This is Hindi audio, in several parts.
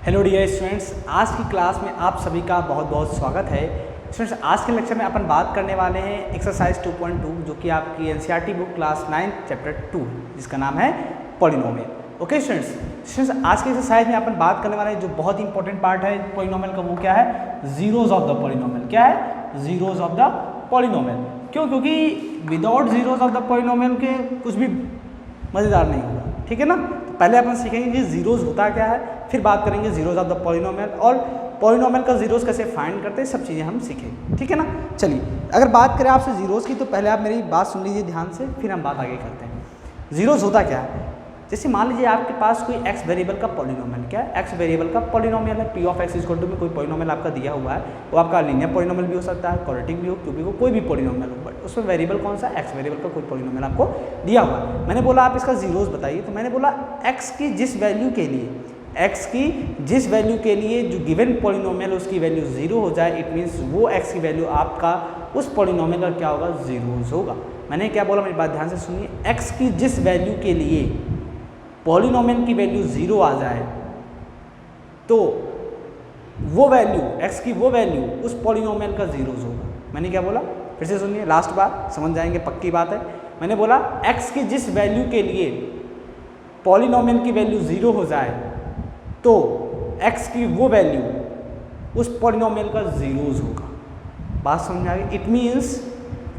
हेलो डियर स्टूडेंट्स, आज की क्लास में आप सभी का बहुत बहुत स्वागत है। स्टूडेंट्स, आज के लेक्चर में अपन बात करने वाले हैं एक्सरसाइज 2.2 जो कि आपकी एनसीईआरटी बुक क्लास 9 चैप्टर 2 जिसका नाम है पॉलिनोमियल। ओके स्टूडेंट्स, आज के एक्सरसाइज में अपन बात करने वाले हैं जो बहुत ही इंपॉर्टेंट पार्ट है पॉलिनोमियल का, वो क्या है? Zeros of the polynomial. क्या है? Zeros of the polynomial. क्यों? क्योंकि without zeros of the polynomial के कुछ भी मज़ेदार नहीं होगा। ठीक है ना? तो पहले अपन सीखेंगे कि जीरोज होता क्या है, फिर बात करेंगे जीरोज ऑफ द पॉलिनोमियल और पॉलिनोमियल का जीरोज कैसे फाइंड करते हैं, सब चीज़ें हम सीखेंगे। ठीक है ना? चलिए, अगर बात करें आपसे जीरोज की तो पहले आप मेरी बात सुन लीजिए ध्यान से, फिर हम बात आगे करते हैं। जीरोज होता क्या है? जैसे मान लीजिए आपके पास कोई एक्स वेरिएबल का पॉलिनोमियल, क्या है? एक्स वेरिएबल का पॉलिनोमियल है। P of x equal to में कोई पॉलिनोमियल आपका दिया हुआ है, वो आपका लीनियर पॉलिनोमियल भी हो सकता है, क्वाड्रेटिक भी हो, क्यूबिक हो, कोई भी पॉलिनोमियल हो, बट उसमें वेरिएबल कौन सा? एक्स वेरिएबल का कोई पॉलिनोमियल आपको दिया हुआ है। मैंने बोला आप इसका जीरोज बताइए, तो मैंने बोला एक्स की जिस वैल्यू के लिए जो गिवन पॉलिनोमियल उसकी वैल्यू जीरो हो जाए, इट मीन्स वो एक्स की वैल्यू आपका उस पॉलिनोमियल का क्या होगा? जीरोज होगा। मैंने क्या बोला, मेरी बात ध्यान से सुनिए। एक्स की जिस वैल्यू के लिए पॉलिनोमियल की वैल्यू जीरो आ जाए तो वो वैल्यू, एक्स की वो वैल्यू उस पॉलिनोमियल का जीरोज होगा। मैंने क्या बोला? फिर से सुनिए, लास्ट बार समझ जाएंगे, पक्की बात है। मैंने बोला एक्स की जिस वैल्यू के लिए पॉलिनोमियल की वैल्यू जीरो हो जाए तो एक्स की वो वैल्यू उस पॉलिनोमियल का जीरोज होगा। बात समझ आ गई? इट मीन्स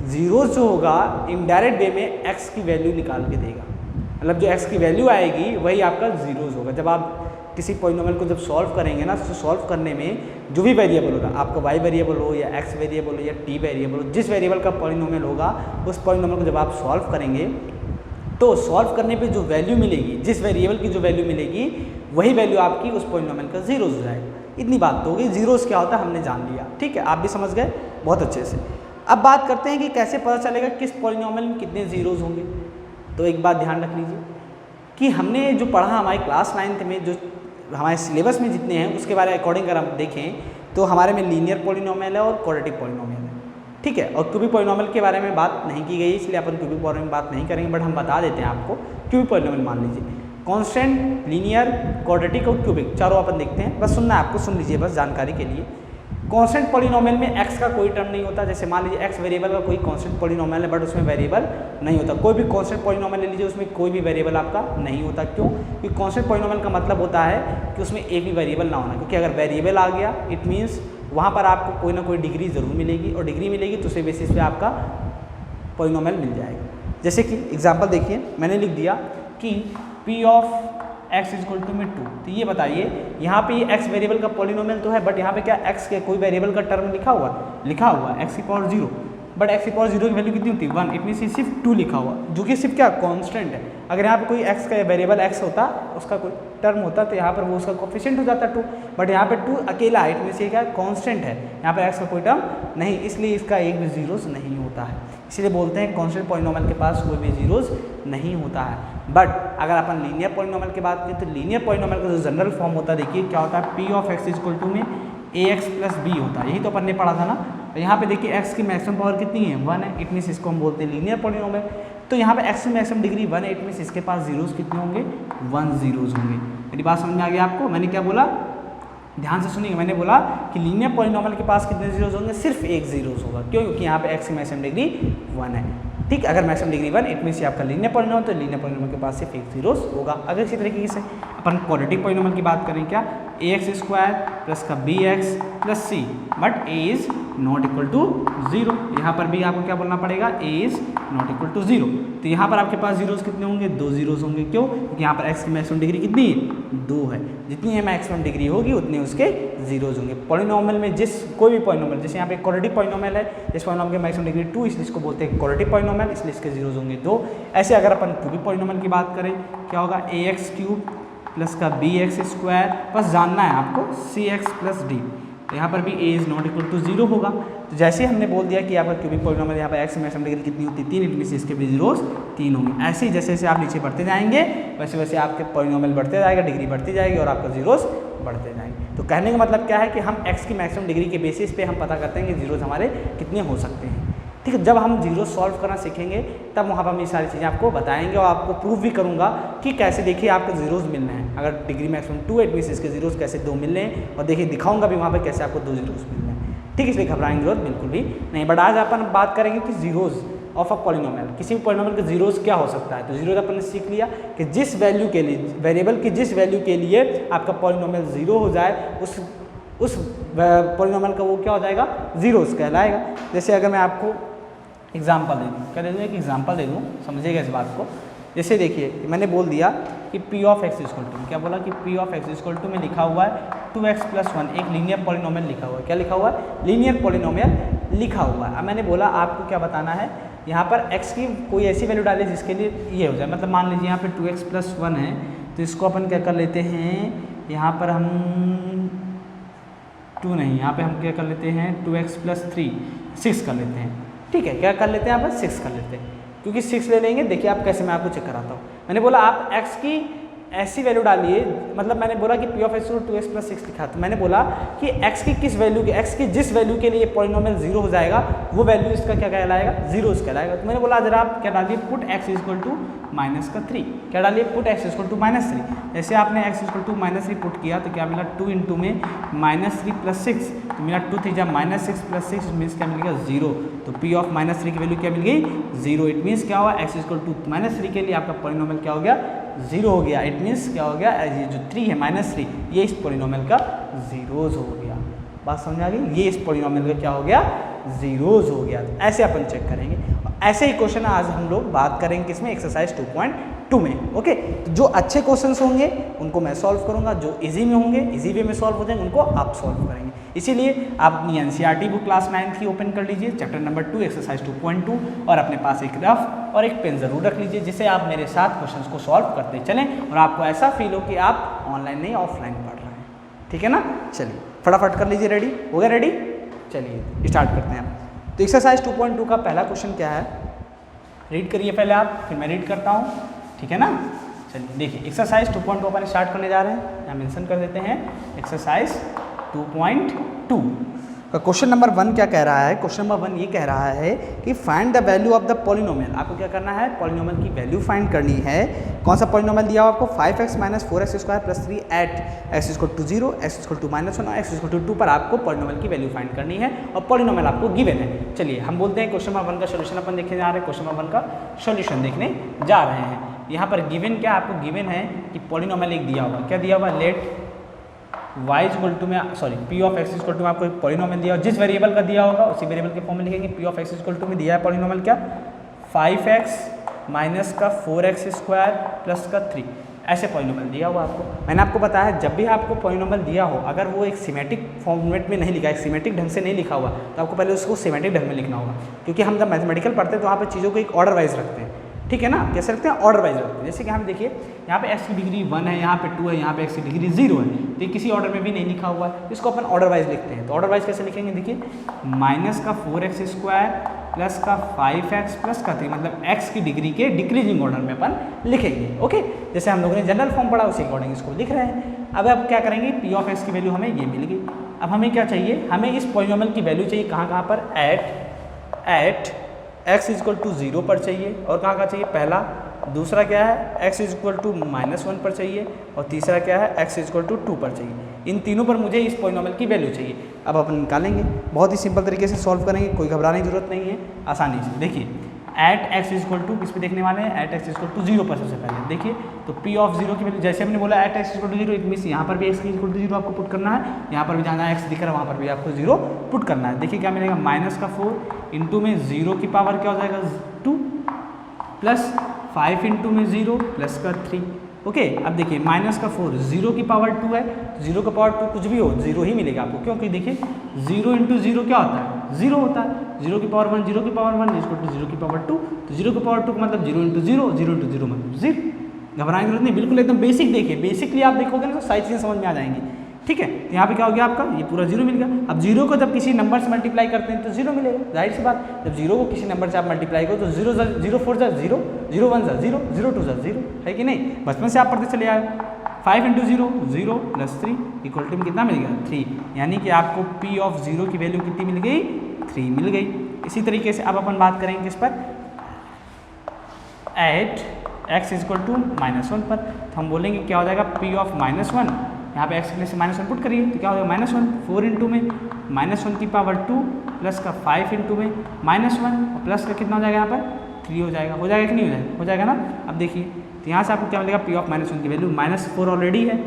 जीरोज जो होगा इनडायरेक्ट वे में एक्स की वैल्यू निकाल के देगा, मतलब जो एक्स की वैल्यू आएगी वही आपका जीरोज होगा। जब आप किसी पॉलिनोमियल को जब सॉल्व करेंगे ना, तो सॉल्व करने में जो भी वेरिएबल होगा, आपका वाई वेरिएबल हो या एक्स वेरिएबल हो या टी वेरिएबल हो, जिस वेरिएबल का पॉलिनोमियल होगा उस पॉलिनोमियल को जब आप सॉल्व करेंगे तो सॉल्व करने पे जो वैल्यू मिलेगी, जिस वेरिएबल की जो वैल्यू मिलेगी वही वैल्यू आपकी उस पॉलिनोमियल का जीरोज हो जाएगा। इतनी बात तो होगी। जीरोज क्या होता है हमने जान लिया। ठीक है, आप भी समझ गए बहुत अच्छे से। अब बात करते हैं कि कैसे पता चलेगा किस पॉलिनोमियल में कितने जीरोज होंगे। तो एक बात ध्यान रख लीजिए कि हमने जो पढ़ा हमारी क्लास 9 में, जो हमारे सिलेबस में जितने हैं उसके बारे अकॉर्डिंग अगर हम देखें तो हमारे में लीनियर पॉलिनोमियल है और क्वाड्रेटिक पॉलिनोमियल है। ठीक है, और क्यूबिक पॉलिनोमियल के बारे में बात नहीं की गई, इसलिए अपन क्यूबिक पॉलिनोमियल में बात नहीं करेंगे, बट हम बता देते हैं आपको। क्यूबिक पॉलिनोमियल मान लीजिए कांस्टेंट, लीनियर, क्वाड्रेटिक और क्यूबिक, चारों अपन देखते हैं। बस सुनना है आपको, सुन लीजिए बस जानकारी के लिए। कांस्टेंट पॉलिनोमियल में एक्स का कोई टर्म नहीं होता। जैसे मान लीजिए एक्स वेरिएबल का कोई कांस्टेंट पॉलिनोमियल है बट उसमें वेरिएबल नहीं होता। कोई भी कांस्टेंट पॉलिनोमियल ले लीजिए, उसमें कोई भी वेरिएबल आपका नहीं होता। क्यों? क्योंकि कांस्टेंट पॉलिनोमियल का मतलब होता है कि उसमें एक भी वेरिएबल ना होना, क्योंकि अगर वेरिएबल आ गया इट मीन्स वहाँ पर आपको कोई ना कोई डिग्री ज़रूर मिलेगी, और डिग्री मिलेगी तो उसी बेसिस पे आपका पॉलिनोमियल मिल जाएगा। जैसे कि एग्जांपल देखिए, मैंने लिख दिया कि P of x equal to में 2। तो ये बताइए, यहाँ पे ये एक्स वेरिएबल का पॉलिनोमियल तो है, बट यहाँ पे क्या एक्स के कोई वेरिएबल का टर्म लिखा हुआ एक्स की पावर 0, बट एक्स की पावर 0 की वैल्यू कितनी होती है? 1। इट मीन्स सिर्फ 2 लिखा हुआ, जो कि सिर्फ क्या कांस्टेंट है। अगर यहाँ पे कोई एक्स का वेरिएबल एक्स होता, उसका कोई टर्म होता, तो यहाँ पर वो उसका कोफिशिएंट हो जाता 2, बट यहाँ पे 2 अकेला है। इट मीन्स ये क्या कांस्टेंट है, यहाँ पे एक्स का कोई टर्म नहीं, इसलिए इसका एक भी जीरोस नहीं होता है। इसलिए बोलते हैं कांस्टेंट पॉलिनोमियल के पास कोई भी जीरोस नहीं होता है। बट अगर अपन लीनियर पॉलिनोमियल की बात करें तो लीनियर पॉलिनोमियल का जो जनरल फॉर्म होता है, देखिए क्या होता है? P of x equal to में ए एक्स प्लस बी होता है। यही तो अपन ने पढ़ा था ना। तो यहाँ पे देखिए एक्स की मैक्सिमम पावर कितनी है? 1 है। इट मीन्स इसको हम बोलते हैं लीनियर पॉलिनोमियल। तो यहाँ पे एक्स की मैक्सिमम डिग्री 1 है। इट मीन्स इसके पास जीरोस कितने होंगे? 1 जीरोस होंगे। मेरी बात समझ में आ गई आपको? मैंने क्या बोला, ध्यान से सुनिए। मैंने बोला कि लीनियर पॉलिनोमियल के पास कितने जीरोस होंगे? सिर्फ एक जीरोस होगा। क्यों? क्योंकि यहाँ पे एक्स की मैक्सिमम डिग्री 1 है। ठीक, अगर मैक्सिमम डिग्री 1 इट मीन्स आपका लीनियर पॉलिनोमियल, तो लीनियर पॉलिनोमियल के पास सिर्फ एक जीरोस होगा। अगर इसी तरीके से अपन क्वाड्रेटिक पॉलिनोमियल की बात करें, क्या? ए एक्स स्क्वायर प्लस का b x plus c, but a is not equal to 0। यहाँ पर भी आपको क्या बोलना पड़ेगा? A is not equal to 0। तो यहाँ पर आपके पास जीरोस कितने होंगे? 2 जीरोस होंगे। क्यों? क्योंकि यहाँ पर एक्स की मैक्सिमम डिग्री कितनी है? 2 है। जितनी है मैक्सिमम डिग्री होगी उतने उसके जीरोस होंगे। पॉलिनोमियल में कोई भी पॉलिनोमियल, जैसे यहाँ पे क्वाड्रेटिक पॉलिनोमियल है, इस पॉलिनोमियल की मैक्सिमम डिग्री 2, इसलिए इसको बोलते हैं क्वाड्रेटिक पॉलिनोमियल, इसलिए इसके जीरोस होंगे 2। ऐसे अगर अपन क्यूबिक पॉलिनोमियल की बात करें, क्या होगा? ए एक्स क्यूब प्लस का बी एक्स स्क्वायर, बस जानना है आपको सी एक्स प्लस डी। तो यहाँ पर भी ए इज नॉट इक्वल टू 0 होगा। तो जैसे हमने बोल दिया कि आपका क्यूबिक पॉलिनोमियल, यहाँ पर एक्स मैक्सिमम डिग्री कितनी होती है? 3। इट मीन्स इसके भी जीरोस 3 होंगे। ऐसे ही जैसे जैसे आप नीचे बढ़ते जाएंगे वैसे वैसे आपके पॉलिनोमियल बढ़ते जाएगा, डिग्री बढ़ती जाएगी और आपका जीरोस बढ़ते जाएंगे। तो कहने का मतलब क्या है कि हम एक्स की मैक्सिमम डिग्री के बेसिस पे हम पता करते हैं कि जीरोस हमारे कितने हो सकते हैं। ठीक है। जब हम जीरो सॉल्व करना सीखेंगे तब वहाँ पर हम ये सारी चीज़ें आपको बताएंगे और आपको प्रूव भी करूँगा कि कैसे देखिए आपको जीरोज़ मिल रहे हैं। अगर डिग्री मैक्सिमम 2 है, मीन्स इसके जीरोज़ कैसे 2 मिल रहे हैं, और देखिए दिखाऊंगा भी वहाँ पर कैसे आपको 2 जीरोज़ मिल रहे हैं। ठीक है, इसलिए घबराने की जरूरत बिल्कुल भी नहीं। बट आज अपन बात करेंगे कि जीरोज़ ऑफ अ पॉलिनोमियल, किसी भी पॉलिनोमियल के जीरोज़ क्या हो सकता है। तो जीरोज़ अपन ने सीख लिया कि जिस वैल्यू के लिए, वेरिएबल की जिस वैल्यू के लिए आपका पॉलिनोमियल जीरो हो जाए, उस पॉलिनोमियल का वो क्या हो जाएगा, जीरोज़ कहलाएगा। जैसे अगर मैं आपको एग्जाम्पल दे दूँ, क्या दे दूँ, एक एग्जाम्पल दे दूँ, समझिएगा इस बात को। जैसे देखिए मैंने बोल दिया कि P of x equal to, क्या बोला कि P of x equal to में लिखा हुआ है 2x + 1, एक लीनियर पॉलिनोमियल लिखा हुआ है। क्या लिखा हुआ है, लीनियर पॉलिनोमियल लिखा हुआ है। अब मैंने बोला आपको क्या बताना है, यहाँ पर x की कोई ऐसी वैल्यू डालिए जिसके लिए ये हो जाए। मतलब मान लीजिए यहाँ पे 2x + 1 है, तो इसको अपन क्या कर लेते हैं, यहाँ पर हम 2 नहीं, यहाँ पे हम क्या कर लेते हैं 2x + 3 6 कर लेते हैं। ठीक है, क्या कर लेते हैं यहाँ पर 6 कर लेते हैं, क्योंकि 6 ले लेंगे। देखिए आप कैसे, मैं आपको चेक कराता हूँ। मैंने बोला आप x की ऐसी वैल्यू डालिए, मतलब मैंने बोला कि पी ऑफ एक्स 2x + 6 लिखा, तो मैंने बोला कि x की किस वैल्यू की, x की जिस वैल्यू के लिए पॉलिनोमियल जीरो हो जाएगा वो वैल्यू इसका क्या कहलाएगा, जीरोस कहलाएगा। तो मैंने बोला जरा आप क्या डालिए, पुट x = -3, क्या डालिए, पुट x = -3। जैसे आपने x = -3 पुट किया तो क्या मिला, 2 × में -3 + 6, तो मिला 2 × -6 + 6 मीन्स क्या मिल गया, 0। तो p ऑफ -3 की वैल्यू क्या मिल गई, 0। इट मीन्स क्या हुआ, x = -3 के लिए आपका पॉलिनोमियल क्या हो गया, 0 हो गया। इट मीन्स क्या हो गया, ये जो 3 है -3, ये इस पॉलिनोमियल का जीरोज हो गया। बात समझ आ गई, ये इस पॉलिनोमियल का क्या हो गया, जीरोज हो गया। तो ऐसे अपन चेक करेंगे। ऐसे ही क्वेश्चन आज हम लोग बात करेंगे किसमें, एक्सरसाइज 2.2 में। ओके, तो जो अच्छे क्वेश्चंस होंगे उनको मैं सॉल्व करूंगा, जो इजी में होंगे, इजी वे में सॉल्व हो जाएंगे, उनको आप सॉल्व करेंगे। इसीलिए आप अपनी एनसीईआरटी बुक क्लास 9 की ओपन कर लीजिए, चैप्टर नंबर 2 एक्सरसाइज 2.2, और अपने पास एक रफ और एक पेन ज़रूर रख लीजिए, जिससे आप मेरे साथ क्वेश्चंस को सॉल्व करते चलें और आपको ऐसा फील हो कि आप ऑनलाइन नहीं ऑफलाइन पढ़ रहे हैं। ठीक है ना, चलिए फटाफट कर लीजिए, रेडी हो गया, रेडी, चलिए स्टार्ट करते हैं। तो एक्सरसाइज 2.2 का पहला क्वेश्चन क्या है, रीड करिए पहले आप, फिर मैं रीड करता हूँ। ठीक है ना, चलिए देखिए एक्सरसाइज 2.2 अपन स्टार्ट करने जा रहे हैं। यहाँ मेंशन कर देते हैं एक्सरसाइज 2.2 का क्वेश्चन नंबर 1 क्या कह रहा है। क्वेश्चन नंबर 1 ये कह रहा है कि find the value of the polynomial. आपको क्या करना है, पॉलिनोमियल की वैल्यू फाइंड करनी है। कौन सा पॉलिनोमियल दिया हुआ आपको, 5x - 4x² + 3 at x = 0, x = -1 और x = 2 पर आपको पॉलिनोमियल की वैल्यू फाइंड करनी है, और पॉलिनोमियल आपको गिवन है। चलिए हम बोलते हैं क्वेश्चन नंबर 1 का सोल्यूशन अपन देखने जा रहे हैं। क्वेश्चन नंबर 1 का सोल्यूशन देखने जा रहे हैं। यहाँ पर गिवन क्या, आपको गिवन है कि पॉलिनोमियल एक दिया हुआ, क्या दिया हुआ, लेट y = में, सॉरी p ऑफ x = में आपको एक पॉलिनोमियल दिया हो, जिस वेरिएबल का दिया होगा उसी वेरिएबल के फॉर्म में लिखेंगे। p ऑफ x = में दिया है पॉलिनोमियल क्या, 5x - 4x² + 3, ऐसे पॉलिनोमियल दिया हुआ आपको। मैंने आपको बताया जब भी आपको पॉलिनोमियल दिया हो, अगर वो एक सिमेट्रिक फॉर्मेट में नहीं लिखा है, सिमेट्रिक ढंग से नहीं लिखा हुआ, तो आपको पहले उसको सिमेट्रिक ढंग में लिखना होगा, क्योंकि हम जब मैथमेटिकल पढ़ते हैं तो वहाँ पर चीज़ों को एक ऑर्डर वाइज रखते हैं। ठीक है ना, कैसे रखते हैं, ऑर्डर वाइज रखते हैं। जैसे कि हम देखिए यहाँ पे x की डिग्री 1 है, यहाँ पे 2 है, यहाँ पे x की डिग्री 0 है, तो ये किसी ऑर्डर में भी नहीं लिखा हुआ है, इसको अपन ऑर्डर वाइज लिखते हैं। तो ऑर्डर वाइज कैसे लिखेंगे, देखिए -4x² + 5x + 3, मतलब x की डिग्री के डिक्रीजिंग ऑर्डर में अपन लिखेंगे। ओके, जैसे हम लोगों ने जनरल फॉर्म पढ़ा उसी अकॉर्डिंग इसको लिख रहे हैं। अब क्या करेंगे, p ऑफ x की वैल्यू हमें ये मिल गई। अब हमें क्या चाहिए, हमें इस पॉलिनोमियल की वैल्यू चाहिए कहाँ पर, एट x = 0 पर चाहिए, और कहाँ चाहिए, पहला, दूसरा क्या है, x = -1 पर चाहिए, और तीसरा क्या है, x = 2 पर चाहिए। इन तीनों पर मुझे इस पॉलिनोमियल की वैल्यू चाहिए। अब अपन निकालेंगे, बहुत ही सिंपल तरीके से सॉल्व करेंगे, कोई घबराने की जरूरत नहीं है, आसानी से। देखिए एट x = किस पे देखने वाले हैं, एट x = 0 पर सबसे पहले देखिए। तो p ऑफ 0 की वैल्यू, जैसे हमने बोला एट x = 0, इट मीन्स यहाँ पर भी x = 0 आपको पुट करना है, यहाँ पर भी जहाँ x दिख रहा है वहाँ पर भी आपको 0 पुट करना है। देखिए क्या मिलेगा, -4 इंटू में 0 की पावर क्या हो जाएगा, 2 प्लस 5 इंटू में 0 प्लस का 3। ओके, अब देखिए -4, 0 की पावर 2 है, 0 का पावर 2 कुछ भी हो 0 ही मिलेगा आपको, क्योंकि देखिए 0 इंटू 0 क्या होता है, 0 होता है। 0 की पावर 1, 0 की पावर 1 = 0 की पावर 2, तो 0 की पावर 2 का मतलब 0 × 0, 0 × 0 मतलब 0। घबराने की जरूरत नहीं, बिल्कुल एकदम बेसिक देखिए, बेसिकली आप देखोगे ना तो सारी चीज़ें समझ में आ जाएंगी। ठीक है, तो यहाँ पे क्या हो गया आपका, ये पूरा 0 मिल गया। अब 0 को जब किसी नंबर से मल्टीप्लाई करते हैं तो 0 मिलेगा, जाहिर सी बात। जब 0 को किसी नंबर से आप मल्टीप्लाई करो तो 0 4 0, 0 1 0, 0 2 0, है कि नहीं, बचपन से आप पढ़ते चले आए। 5 × 0, 0 + 3 = कितना मिल गया, 3, यानी कि आपको p ऑफ 0 की वैल्यू कितनी मिल गई, 3 मिल गई। इसी तरीके से अब अपन बात करेंगे किस पर, at x is equal to -1 पर, तो हम बोलेंगे क्या हो जाएगा P ऑफ -1, यहाँ पे एक्स की प्लेस से -1 पुट करिए तो क्या हो जाएगा -1, 4 इंटू में -1 की पावर 2 प्लस का 5 इंटू में -1 और प्लस का कितना हो जाएगा यहाँ पर 3 हो जाएगा कि नहीं हो जाएगा, हो जाएगा ना। अब देखिए तो यहाँ से आपको क्या मिलेगा, P ऑफ -1 की वैल्यू -4 ऑलरेडी है,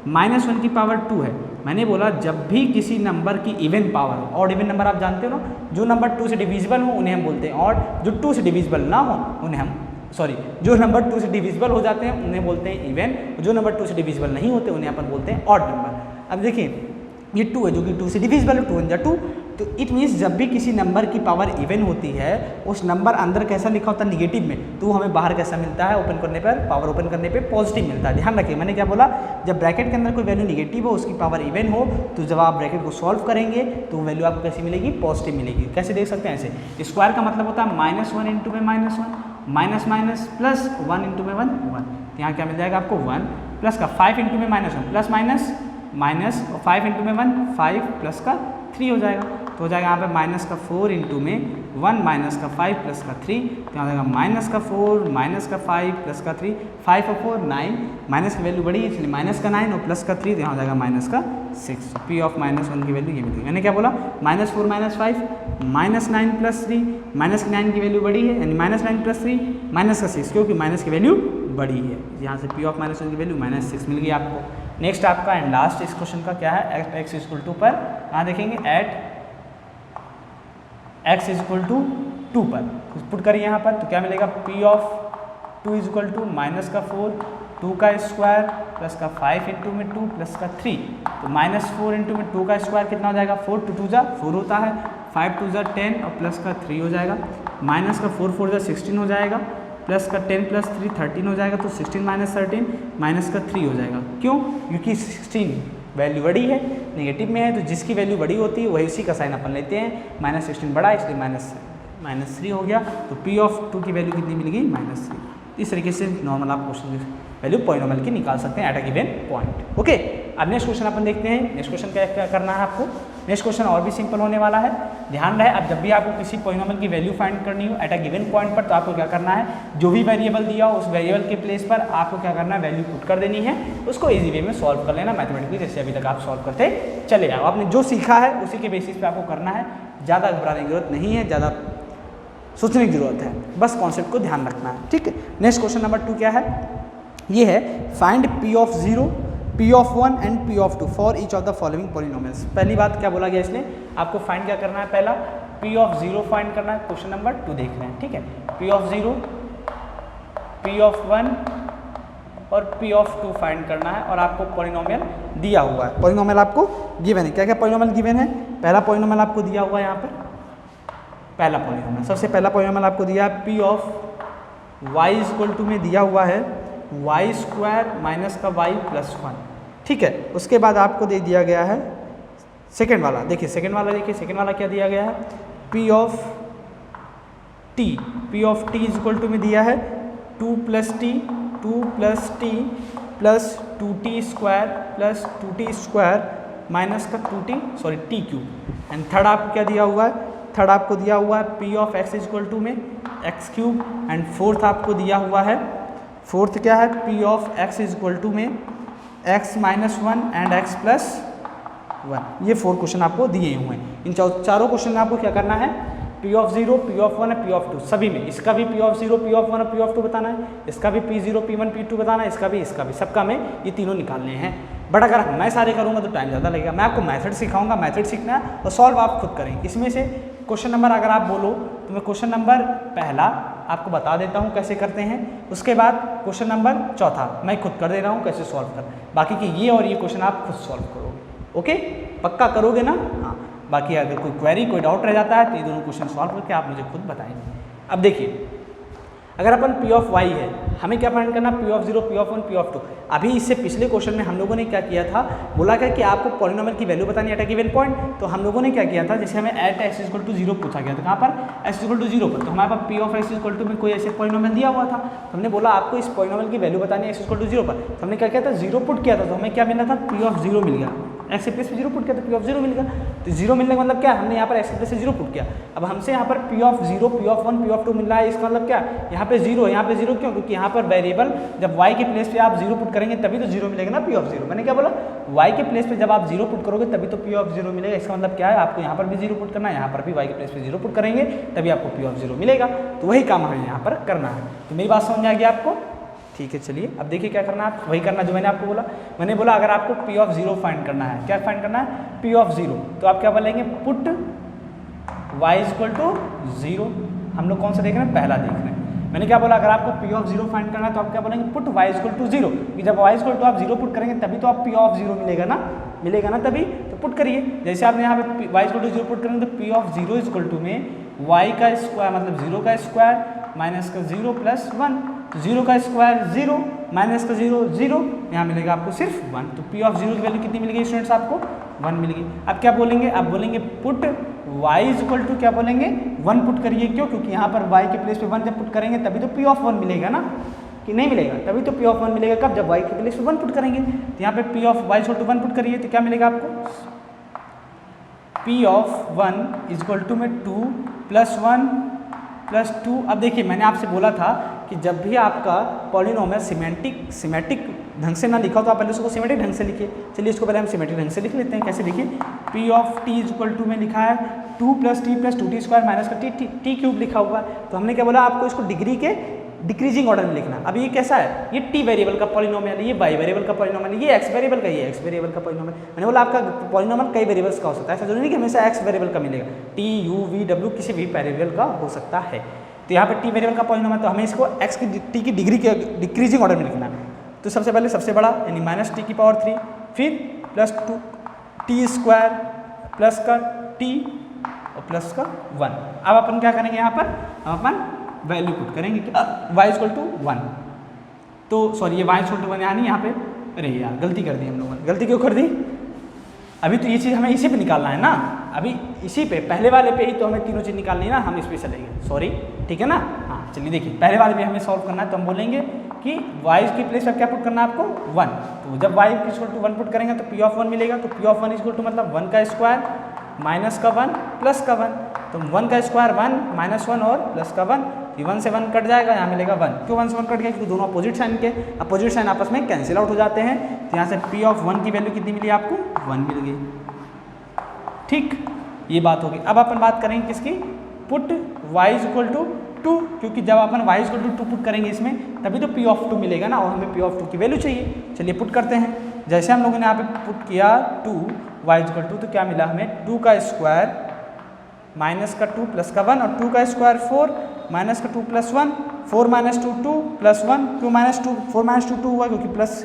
-1 की पावर 2 है। मैंने बोला जब भी किसी नंबर की even power, odd even number आप जानते हो ना, जो नंबर 2 से डिविजिबल हो उन्हें हम बोलते हैं ऑड, जो 2 से डिविजिबल ना हो उन्हें हम जो नंबर 2 से डिविजिबल हो जाते हैं उन्हें बोलते हैं इवन, जो नंबर 2 से डिविजिबल नहीं होते उन्हें अपन बोलते हैं ऑड नंबर। अब देखिए ये 2 है जो कि 2 से डिविजिबल है, 2 × 2, तो इट मीन्स जब भी किसी नंबर की पावर इवन होती है उस नंबर अंदर कैसा लिखा होता है निगेटिव में, तो हमें बाहर कैसा मिलता है, ओपन करने पर, पावर ओपन करने पे पॉजिटिव मिलता है। ध्यान रखिए मैंने क्या बोला, जब ब्रैकेट के अंदर कोई वैल्यू निगेटिव हो, उसकी पावर इवन हो, तो जब आप ब्रैकेट को सॉल्व करेंगे तो वैल्यू आपको कैसी मिलेगी, पॉजिटिव मिलेगी। कैसे देख सकते हैं, ऐसे स्क्वायर का मतलब होता है -1 इंटू में -1 माइनस माइनस प्लस 1 इंटू में 1 1, यहाँ क्या मिल जाएगा आपको 1 प्लस का 5 इंटू में -1 प्लस माइनस माइनस 5 इंटू में 1 5 प्लस का 3 हो जाएगा, तो हो जाएगा यहाँ पे माइनस का 4 इंटू में 1 माइनस का 5 प्लस का 3, तो यहाँ हो जाएगा माइनस का 4 माइनस का 5 प्लस का 3, 5 और 4 9, माइनस की वैल्यू बड़ी है इसलिए माइनस का 9 और प्लस का 3, तो यहाँ हो जाएगा माइनस का 6। P ऑफ -1 की वैल्यू ये मिलेगी। मैंने क्या बोला, -4 -5 -9 प्लस 3, माइनस की 9 की वैल्यू बड़ी है यानी -9 प्लस 3 माइनस का 6, क्योंकि माइनस की वैल्यू बड़ी है, यहाँ से P ऑफ -1 की वैल्यू -6 मिल गई आपको। नेक्स्ट आपका एंड लास्ट इस क्वेश्चन का क्या है, एक्स इक्वल टू पर, यहाँ देखेंगे at x is equal to 2 पर पुट करिए यहाँ पर, तो क्या मिलेगा, P of 2 is equal to minus का 4 2 का स्क्वायर प्लस का 5 इंटू में 2 प्लस का 3, तो -4 इंटू में 2 का स्क्वायर कितना हो जाएगा, 4 2 2 4 होता है, 5 2 10 और प्लस का 3 हो जाएगा, माइनस का 4 4 16 हो जाएगा, प्लस का 10 प्लस 3 13 हो जाएगा, तो 16 माइनस 13 माइनस का 3 हो जाएगा। क्यों, क्योंकि 16 वैल्यू बड़ी है, नेगेटिव में है, तो जिसकी वैल्यू बड़ी होती है वही उसी का साइन अपन लेते हैं, -16 बड़ा इसलिए -3 हो गया, तो P ऑफ 2 की वैल्यू कितनी मिलेगी, -3। इस तरीके से नॉर्मल आप क्वेश्चन की वैल्यू पॉलिनोमियल की निकाल सकते हैं at a given point. Okay, अब नेक्स्ट क्वेश्चन अपन देखते हैं। नेक्स्ट क्वेश्चन क्या करना है आपको, नेक्स्ट क्वेश्चन और भी सिंपल होने वाला है। ध्यान रहे, अब जब भी आपको किसी पॉलिनोमियल की वैल्यू फाइंड करनी हो एट अ गिवन पॉइंट पर, तो आपको क्या करना है, जो भी वेरिएबल दिया हो उस वेरिएबल के प्लेस पर आपको क्या करना है, वैल्यू पुट कर देनी है, उसको इजी वे में सॉल्व कर लेना मैथमेटिकली, जैसे अभी तक आप सॉल्व करते चले आओ। आपने जो सीखा है उसी के बेसिस पे आपको करना है, ज़्यादा घबराने की जरूरत नहीं है, ज़्यादा सोचने की जरूरत है, बस कॉन्सेप्ट को ध्यान रखना है। ठीक है, नेक्स्ट क्वेश्चन नंबर 2 क्या है, ये है find P of 0 P of 1 and P of 2 for each of the following polynomials. पहली बात क्या बोला गया इसने, आपको फाइंड क्या करना है, पहला P ऑफ 0 फाइंड करना है, क्वेश्चन नंबर 2 देख रहे हैं। ठीक है, P ऑफ 0 P ऑफ 1 और P ऑफ 2 फाइंड करना है, और आपको पॉलिनोमियल दिया हुआ है, पॉलिनोमियल आपको गिवन है। क्या क्या पॉलिनोमियल गिवन है, पहला पॉलिनोमियल आपको दिया हुआ है यहाँ पर, पहला पॉलिनोमियल, सबसे पहला पॉलिनोमियल आपको दिया है P of y is equal to में दिया हुआ है y स्क्वायर माइनस का y प्लस 1। ठीक है, उसके बाद आपको दे दिया गया है सेकेंड वाला, देखिए सेकेंड वाला क्या दिया गया है, P of t is equal to में दिया है 2 plus T plus 2t square plus 2t square minus का टी क्यूब। एंड थर्ड आपको क्या दिया हुआ है, थर्ड आपको दिया हुआ है P of x is equal to में x क्यूब। एंड फोर्थ आपको दिया हुआ है, फोर्थ क्या है, P of x is equal to में x minus 1 and x plus 1। ये 4 क्वेश्चन आपको दिए हुए हैं। इन चारों क्वेश्चन में आपको क्या करना है, P ऑफ 0 P ऑफ 1 और P ऑफ 2 सभी में, इसका भी P ऑफ 0 P ऑफ 1 और P ऑफ 2 बताना है, इसका भी P0 P1 P2 बताना है, इसका भी सबका में ये तीनों निकालने हैं। बट अगर मैं सारे करूँगा तो टाइम ज़्यादा लगेगा, मैं आपको मेथड सिखाऊंगा, मेथड सीखना है और सॉल्व आप खुद करेंगे। इसमें से क्वेश्चन नंबर अगर आप बोलो तो मैं क्वेश्चन नंबर पहला आपको बता देता हूँ कैसे करते हैं, उसके बाद क्वेश्चन नंबर चौथा मैं खुद कर दे रहा हूँ कैसे सॉल्व करना है, बाकी के ये और ये क्वेश्चन आप खुद सॉल्व करोगे। ओके, पक्का करोगे ना? हाँ, बाकी अगर कोई क्वेरी कोई डाउट रह जाता है तो ये दोनों क्वेश्चन सॉल्व करके आप मुझे खुद बताएंगे। अब देखिए, अगर अपन P ऑफ y है, हमें क्या फाइंड करना, P of 0 P of 1 P of 2। अभी इससे पिछले क्वेश्चन में हम लोगों ने क्या किया था, बोला क्या कि आपको पॉलिनोमियल की वैल्यू बतानी है एट अ गिवन पॉइंट। तो हम लोगों ने क्या किया था, जैसे हमें एट x इक्वल टू 0 पूछा गया था, कहाँ पर, x इक्वल टू 0 पर, तो हमारे पास P of x equal to में कोई ऐसे पॉलिनोमियल दिया हुआ था, तो हमने बोला आपको इस पॉलिनोमियल की वैल्यू बतानी है x इक्वल टू 0 पर, तो हमने क्या किया था, 0 पुट किया था, तो हमें क्या मिला था, P ऑफ 0 मिल गया। एक्स के प्लेस पे 0 पुट किया तो पी ऑफ 0 मिलेगा। तो 0 मिलने का मतलब क्या, हमने यहाँ पर एक्स के प्लेस पे 0 पुट किया। अब हमसे यहाँ पर P of 0, P of 1, P of 2 मिल रहा है, इसका मतलब क्या, यहाँ पे 0 है, यहाँ पे 0 क्यों, क्योंकि यहाँ पर वेरिएबल जब y के प्लेस पे आप 0 पुट करेंगे तभी तो 0 मिलेगा ना पी ऑफ 0। मैंने क्या बोला, y के प्लेस पे जब आप 0 पुट करोगे तभी तो पी ऑफ 0 मिलेगा। इसका मतलब क्या है, आपको यहाँ पर भी 0 पुट करना है, यहाँ पर भी y के प्लेस पे 0 पुट करेंगे तभी आपको पी ऑफ 0 मिलेगा। तो वही काम हमें यहाँ पर करना है। तो मेरी बात समझ आ गई आपको, ठीक है। चलिए अब देखिए क्या करना है, आप वही करना जो मैंने आपको बोला। मैंने बोला अगर आपको पी ऑफ 0 फाइंड करना है, क्या फाइंड करना है, पी ऑफ 0, तो आप क्या बोलेंगे, पुट y इक्वल टू 0। हम लोग कौन सा देख रहे हैं, पहला देख रहे हैं। मैंने क्या बोला, अगर आपको पी ऑफ 0 फाइंड करना है तो आप क्या बोलेंगे, पुट y इक्वल टू 0, कि जब y इक्वल टू आप 0 पुट करेंगे तभी तो आप पी ऑफ 0 मिलेगा ना तभी तो पुट करिए। जैसे आपने यहाँ पे y इक्वल टू 0 पुट करेंगे तो पी ऑफ 0 इक्वल टू में y का स्क्वायर मतलब 0 का स्क्वायर माइनस का 0 प्लस 1, 0 का स्क्वायर 0 माइनस का 0 0, यहाँ मिलेगा आपको सिर्फ 1। तो पी ऑफ 0 की वैल्यू कितनी मिल गई स्टूडेंट्स, आपको 1 मिल गई। अब क्या बोलेंगे, आप बोलेंगे put y is equal to क्या बोलेंगे, 1 पुट करिए। क्यों, क्योंकि यहाँ पर y के प्लेस पे 1 जब पुट करेंगे तभी तो पी ऑफ 1 मिलेगा ना, कि नहीं मिलेगा, तभी तो पी ऑफ 1 मिलेगा। कब, जब y के प्लेस पे 1 पुट करेंगे। तो यहाँ पे P of y equal to 1 put करिए तो क्या मिलेगा आपको, P of 1 is equal to में 2 प्लस 1 प्लस 2। अब देखिए मैंने आपसे बोला था कि जब भी आपका पॉलिनोमियल सिमेट्रिक ढंग से ना लिखा हो तो आप पहले उसको सिमेट्रिक ढंग से लिखिए। चलिए इसको पहले हम सिमेट्रिक ढंग से लिख लेते हैं। कैसे देखिए, P of T is equal to में लिखा है 2 plus T plus 2t square minus का टी क्यूब लिखा हुआ है। तो हमने क्या बोला, आपको इसको डिग्री के डिक्रीजिंग ऑर्डर में लिखना। अब ये कैसा है, ये t वेरिएबल का पॉलिनोमियल है, ये y वेरिएबल का पॉलिनोमियल है, ये x वेरिएबल का, ये x वेरिएबल का पॉलिनोमियल। मैंने बोला आपका पॉलिनोमियल कई वेरिएबल्स का हो सकता है, ऐसा जरूरी नहीं कि हमेशा x वेरिएबल का मिलेगा, t u v w किसी भी वेरिएबल का हो सकता है। तो यहाँ पे t वेरिएबल का पॉलिनोमियल, तो हमें इसको x की t की डिग्री के डिक्रीजिंग ऑर्डर में लिखना है। तो सबसे पहले सबसे बड़ा यानी माइनस टी की पावर 3, फिर प्लस 2 टी स्क्वायर प्लस का t और प्लस का 1। अब अपन क्या करेंगे, यहाँ पर हम अपन वैल्यू पुट करेंगे y इक्वल टू 1। तो सॉरी ये y इक्वल टू 1 यानी यहाँ पे, अरे यार गलती कर दी हम लोगों ने, गलती क्यों कर दी, अभी तो ये चीज़ हमें इसी पे निकालना है ना, अभी इसी पे पहले वाले पे ही तो हमें तीनों चीज़ निकालनी है ना, हम इस पे चलेंगे, सॉरी ठीक है ना। हाँ चलिए देखिए, पहले वाले पे हमें सॉल्व करना है तो हम बोलेंगे कि y की प्लेस पर क्या पुट करना है आपको, 1। तो जब y इक्वल टू 1 पुट करेंगे तो p ऑफ 1 मिलेगा। तो p ऑफ 1 इक्वल टू मतलब 1 का स्क्वायर माइनस का 1 प्लस का 1। तो 1 का स्क्वायर 1 माइनस 1 और प्लस का 1, 1 से 1 कट जाएगा, यहाँ मिलेगा 1। क्यों 1 से 1 कट गया, क्योंकि दोनों अपोजिट साइन के, अपोजिट साइन आपस में कैंसिल आउट हो जाते हैं। तो यहाँ से p ऑफ 1 की वैल्यू कितनी मिली आपको, 1 मिल गई। ठीक, ये बात होगी। अब अपन बात करेंगे किसकी, put y is equal to 2, क्योंकि जब अपन y इक्वल टू 2 पुट करेंगे इसमें तभी तो p ऑफ 2 मिलेगा ना, और हमें p ऑफ 2 की वैल्यू चाहिए। चलिए पुट करते हैं। जैसे हम लोगों ने यहाँ पे पुट किया 2 y इक्वल टू, तो क्या मिला हमें, 2 का स्क्वायर माइनस का 2 प्लस का 1 और 2 का स्क्वायर 4 माइनस का 2 plus 1, 4 minus 2 2 plus 1, 2 minus 2 4 minus 2 2 हुआ, क्योंकि प्लस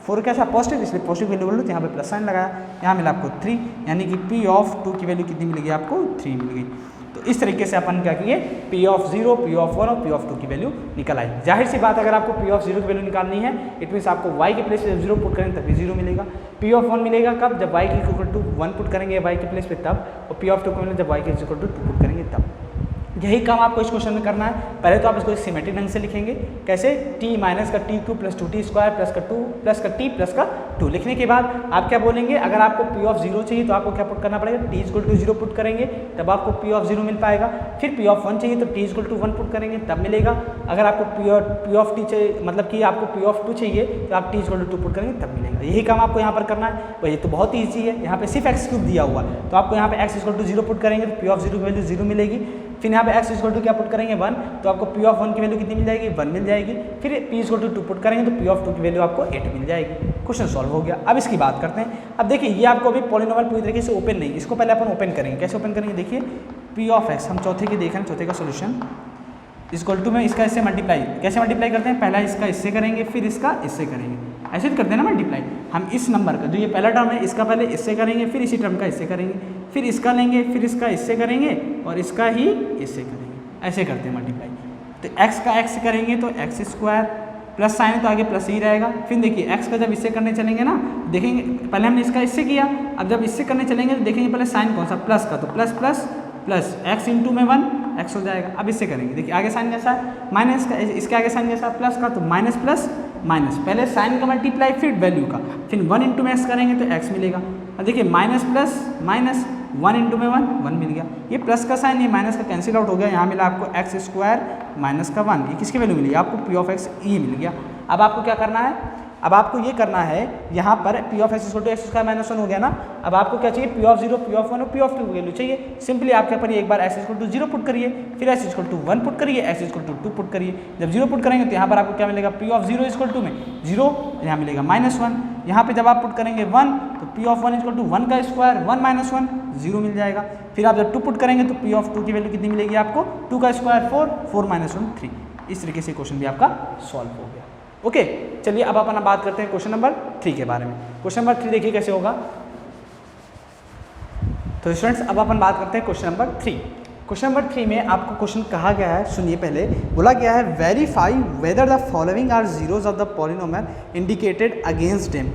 4 कैसा पॉजिटिव, इसलिए पॉजिटिव वैल्यू बोलो तो यहाँ पे प्लस साइन लगाया, यहाँ मिला आपको 3, यानी कि p ऑफ 2 की वैल्यू कितनी मिलेगी आपको, 3 मिल गई। तो इस तरीके से अपन क्या किए, p ऑफ 0, p ऑफ 1 और p ऑफ 2 की वैल्यू निकल आई। जाहिर सी बात, अगर आपको p ऑफ 0 की वैल्यू निकालनी है, इट मीन्स आपको y के प्लेस पे 0 पुट करेंगे तभी 0 मिलेगा। p ऑफ 1 मिलेगा कब, जब y की इक्वल टू 1 पुट करेंगे y के प्लेस पे तब, और p ऑफ 2 को मिलेगा जब y के इक्वल टू 2 पुट करेंगे तब। यही काम आपको इस क्वेश्चन में करना है। पहले तो आप इसको सिमेट्रिक ढंग से लिखेंगे, कैसे, t माइनस का t cube plus 2t square plus का 2 प्लस का t प्लस का 2 लिखने के बाद आप क्या बोलेंगे, अगर आपको p ऑफ 0 चाहिए तो आपको क्या पुट करना पड़ेगा, t इक्वल टू 0 पुट करेंगे तब आपको p ऑफ 0 मिल पाएगा। फिर p ऑफ 1 चाहिए तो t इक्वल टू 1 पुट करेंगे तब मिलेगा। अगर आपको p ऑफ t चाहिए, मतलब कि आपको p ऑफ 2 चाहिए तो आप t इक्वल टू 2 पुट करेंगे तब मिलेगा। यही काम आपको यहाँ पर करना है। तो ये तो बहुत ईजी है, यहाँ पे सिर्फ x क्यूब दिया हुआ है, तो आपको यहाँ पे x इक्वल टू 0 पुट करेंगे तो p ऑफ 0 की वैल्यू 0 मिलेगी। फिर यहाँ पे x इक्वल टू क्या पुट करेंगे, 1, तो आपको p ऑफ 1 की वैल्यू कितनी मिल जाएगी, 1 मिल जाएगी। फिर p इक्वल टू 2 पुट करेंगे तो p ऑफ 2 की वैल्यू आपको 8 मिल जाएगी। क्वेश्चन सॉल्व हो गया। अब इसकी बात करते हैं। अब देखिए ये आपको अभी पॉलिनोमियल पूरी तरीके से ओपन नहीं, इसको पहले अपन ओपन करेंगे। कैसे ओपन करेंगे, देखिए p ऑफ x, हम चौथे की देख रहे हैं, चौथे का सोल्यूशन इक्वल टू में इसका इससे मल्टीप्लाई, कैसे मल्टीप्लाई करते हैं, पहला इसका इससे करेंगे फिर इसका इससे करेंगे, ऐसे करते हैं ना मल्टीप्लाई। हम इस नंबर का जो ये पहला टर्म है इसका पहले इससे करेंगे, फिर इसी टर्म का इससे करेंगे, फिर इसका लेंगे, फिर इसका इससे करेंगे और इसका ही इससे करेंगे, ऐसे करते हैं मल्टीप्लाई। तो x का x से करेंगे तो x स्क्वायर प्लस साइन है तो आगे प्लस ही रहेगा। फिर देखिए x का जब इससे करने चलेंगे ना, देखेंगे पहले हमने इसका इससे किया, अब जब इससे करने चलेंगे तो देखेंगे पहले साइन कौन सा, प्लस का, तो plus plus plus x into में 1 x हो जाएगा। अब इससे करेंगे, देखिए आगे साइन कैसा है, माइनस का, इसके आगे साइन कैसा प्लस का, तो माइनस प्लस माइनस, पहले साइन का मल्टीप्लाई फिर वैल्यू का, फिर 1 इंटू में x करेंगे तो x मिलेगा। अब देखिए माइनस प्लस माइनस 1 इंटू में 1 मिल गया, ये प्लस का साइन ये माइनस का कैंसिल आउट हो गया, यहाँ मिला आपको एक्स स्क्वायर माइनस का 1, ये किसकी वैल्यू मिली आपको पी ऑफ एक्स ये मिल गया। अब आपको क्या करना है, अब आपको ये करना है यहाँ पर P of x equal to X square minus 1 हो गया ना, अब आपको क्या चाहिए पी ऑफ 0 पी ऑफ 1 और पी ऑफ 2 की वैल्यू चाहिए। सिंपली आप क्या करिए एक बार एक्स इक्वल टू 0 पुट करिए, फिर एक्स इक्वल टू 1 पुट करिए, एक्स इक्वल टू 2 पुट करिए। जब 0 पुट करेंगे तो यहाँ पर आपको क्या मिलेगा पी ऑफ 0 इक्वल टू में 0, यहाँ मिलेगा माइनस 1, यहाँ पे जब आप पुट करेंगे 1 तो पी ऑफ 1 इक्वल टू 1 का स्क्वायर 1 माइनस 1 0 मिल जाएगा। फिर आप जब 2 पुट करेंगे तो पी ऑफ 2 की वैल्यू कितनी मिलेगी आपको 2 का स्क्वायर 4, 4 माइनस 1 3। इस तरीके से क्वेश्चन भी आपका सॉल्व हो गया। ओके चलिए अब अपन बात करते हैं क्वेश्चन नंबर 3 के बारे में। क्वेश्चन नंबर 3 देखिए कैसे होगा। तो स्टूडेंट्स अब अपन बात करते हैं क्वेश्चन नंबर 3। क्वेश्चन नंबर 3 में आपको क्वेश्चन कहा गया है, सुनिए पहले बोला गया है verify whether the following are zeros of the polynomial indicated against them.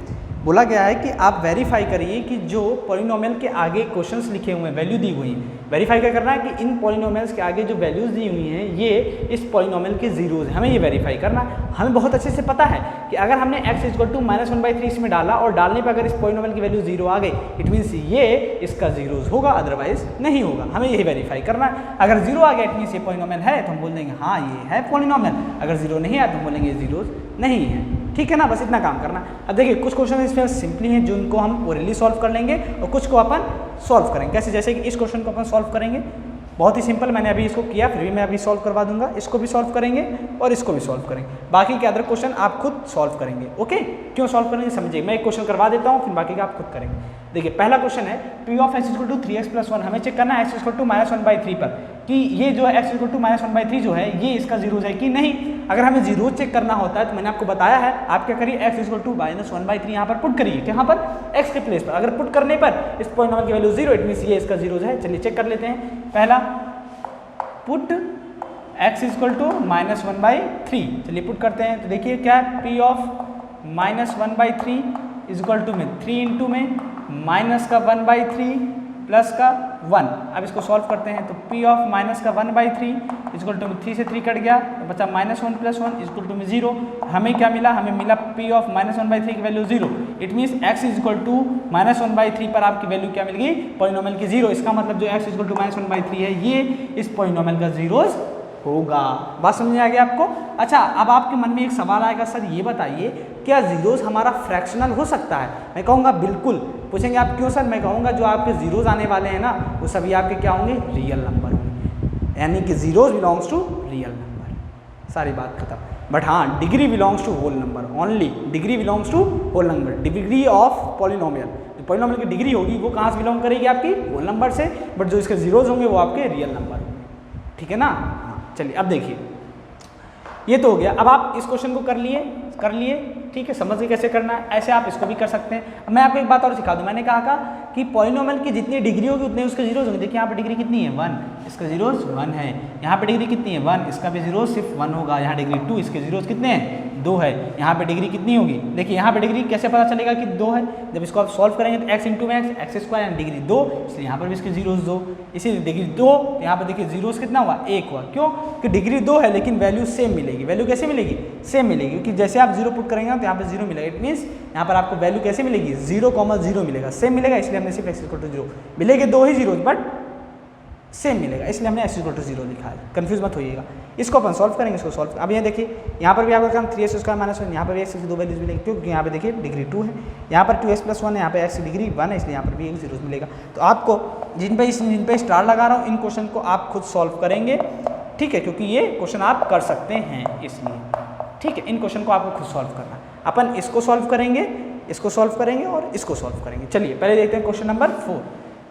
बोला गया है कि आप वेरीफाई करिए कि जो पॉलिनोमियल के आगे क्वेश्चंस लिखे हुए हैं वैल्यू दी हुई है, वेरीफाई क्या करना है कि इन पॉलिनोमियल्स के आगे जो वैल्यूज दी हुई हैं ये इस पॉलिनोमियल के जीरोज हैं, हमें ये वेरीफाई करना है। हमें बहुत अच्छे से पता है कि अगर हमने x इक्वल टू -1/3 इसमें डाला और डालने पर अगर इस पॉलिनोमियल की वैल्यू 0 आ गई इट मीन्स ये इसका जीरोज होगा, अदरवाइज नहीं होगा। हमें यही वेरीफाई करना है। अगर 0 आ गया इट मीन्स ये पॉलिनोमियल है तो हम बोल देंगे हाँ ये है पॉलिनोमियल, अगर 0 नहीं आया तो हम बोलेंगे जीरोज नहीं है। ठीक है ना, बस इतना काम करना। अब देखिए कुछ क्वेश्चन इसमें सिंपली हैं जिनको हम ओरली सॉल्व कर लेंगे और कुछ को अपन सॉल्व करेंगे। कैसे, जैसे कि इस क्वेश्चन को अपन सॉल्व करेंगे बहुत ही सिंपल, मैंने अभी इसको किया फिर भी मैं अभी सॉल्व करवा दूंगा। इसको भी सॉल्व करेंगे और इसको भी सॉल्व करेंगे, बाकी के अदर क्वेश्चन आप खुद सॉल्व करेंगे। ओके, क्यों सॉल्व करेंगे समझिए, मैं एक क्वेश्चन करवा देता हूँ फिर बाकी का आप खुद करेंगे। देखिए पहला क्वेश्चन है P of x equal to 3x + 1, हमें चेक करना है एक्स इक्वल टू -1/3 पर कि ये जो है एक्स इक्वल टू -1/3 जो है ये इसका जीरोज है कि नहीं। अगर हमें जीरो चेक करना होता है तो मैंने आपको बताया है आप क्या करिए एक्स इक्वल टू -1/3 यहाँ पर पुट करिए, यहाँ पर एक्स के प्लेस पर। अगर पुट करने पर इस पॉइंट की वैल्यू 0 इट मीन्स ये इसका जीरोज है। चलिए चेक कर लेते हैं। पहला पुट x इक्वल टू -1/3, चलिए पुट करते हैं तो देखिए क्या है पी ऑफ -1/3 इक्वल टू में 3 इंटू में माइनस का 1/3 प्लस का 1। अब इसको सॉल्व करते हैं तो p ऑफ माइनस का 1/3 इक्वल टू में 3 से 3 कट गया तो बचा -1 + 1 इक्वल टू में 0। हमें क्या मिला, हमें मिला p ऑफ -1/3 की value 0। It means x equal to -1/3 पर आपकी वैल्यू क्या मिल गई पॉलिनोमियल की 0। इसका मतलब जो x इक्वल टू -1/3 है ये इस पॉलिनोमियल का जीरोज होगा। बात समझ में आ गया आपको। अच्छा अब आपके मन में एक सवाल आएगा, सर ये बताइए क्या जीरोज हमारा फ्रैक्शनल हो सकता है? मैं कहूँगा बिल्कुल। पूछेंगे आप क्यों सर? मैं कहूँगा जो आपके जीरोज आने वाले हैं ना वो सभी आपके क्या होंगे रियल नंबर होंगे, यानी कि zeros belongs to real number. सारी बात खत्म। बट हाँ degree belongs to whole number, only degree belongs to whole number. Degree of polynomial, जो पॉलिनोमियल की डिग्री होगी वो कहाँ से बिलोंग करेगी आपकी होल नंबर से, बट जो इसके जीरोज होंगे वो आपके रियल नंबर होंगे। ठीक है ना। चलिए अब देखिए ये तो हो गया। अब आप इस क्वेश्चन को कर लिए ठीक है, समझ गए कैसे करना है। ऐसे आप इसको भी कर सकते हैं। अब मैं आपको एक बात और सिखा दूं, मैंने कहा कि पॉलिनोमियल की जितनी डिग्री होगी उतने उसके जीरोज होंगे। देखिए यहाँ पे डिग्री कितनी है 1, इसका जीरोज 1 है। यहाँ पे डिग्री कितनी है 1, इसका भी जीरोज सिर्फ 1 होगा। यहाँ डिग्री 2, इसके जीरोज कितने हैं 2 है। यहाँ पे डिग्री कितनी होगी, देखिए यहाँ पे डिग्री कैसे पता चलेगा कि 2 है, जब इसको आप सॉल्व करेंगे तो x इंटू में एक्स स्क्वायर एंड डिग्री 2, इसलिए यहाँ पर भी इसके जीरोज 2, इसीलिए डिग्री 2 यहाँ पर देखिए जीरोज कितना हुआ 1 हुआ। क्यों कि डिग्री 2 है लेकिन वैल्यू सेम मिलेगी। वैल्यू कैसे मिलेगी, सेम मिलेगी, क्योंकि जैसे आप 0 पुट करेंगे तो यहाँ पर 0 मिलेगा। इट मीन्स यहाँ पर आपको वैल्यू कैसे मिलेगी 0,0 मिलेगा, सेम मिलेगा। इसलिए हमने सिर्फ x इक्वल टू 0 मिलेंगे, 2 ही जीरोज बट सेम मिलेगा, इसलिए हमने x इक्वल टू 0 लिखा है। कंफ्यूज मत होइएगा। इसको अपन सॉल्व करेंगे, इसको सॉल्व। अब ये देखिए यहाँ पर भी आपका काम 3x स्क्वायर -1, यहाँ पर भी x की 2 वैल्यूज मिलेगी क्योंकि यहाँ पे देखिए डिग्री 2 है, यहाँ पर 2x + 1 है, यहाँ पे x की डिग्री 1 है, इसलिए यहाँ पर भी 1 जीरोज मिलेगा। तो आपको जिन पे स्टार लगा रहा हूँ इन क्वेश्चन को आप खुद सॉल्व करेंगे, ठीक है, क्योंकि ये क्वेश्चन आप कर सकते हैं इसलिए। ठीक है, इन क्वेश्चन को आपको खुद सॉल्व करना है। अपन इसको सॉल्व करेंगे, इसको सॉल्व करेंगे और इसको सॉल्व करेंगे। चलिए पहले देखते हैं क्वेश्चन नंबर 4।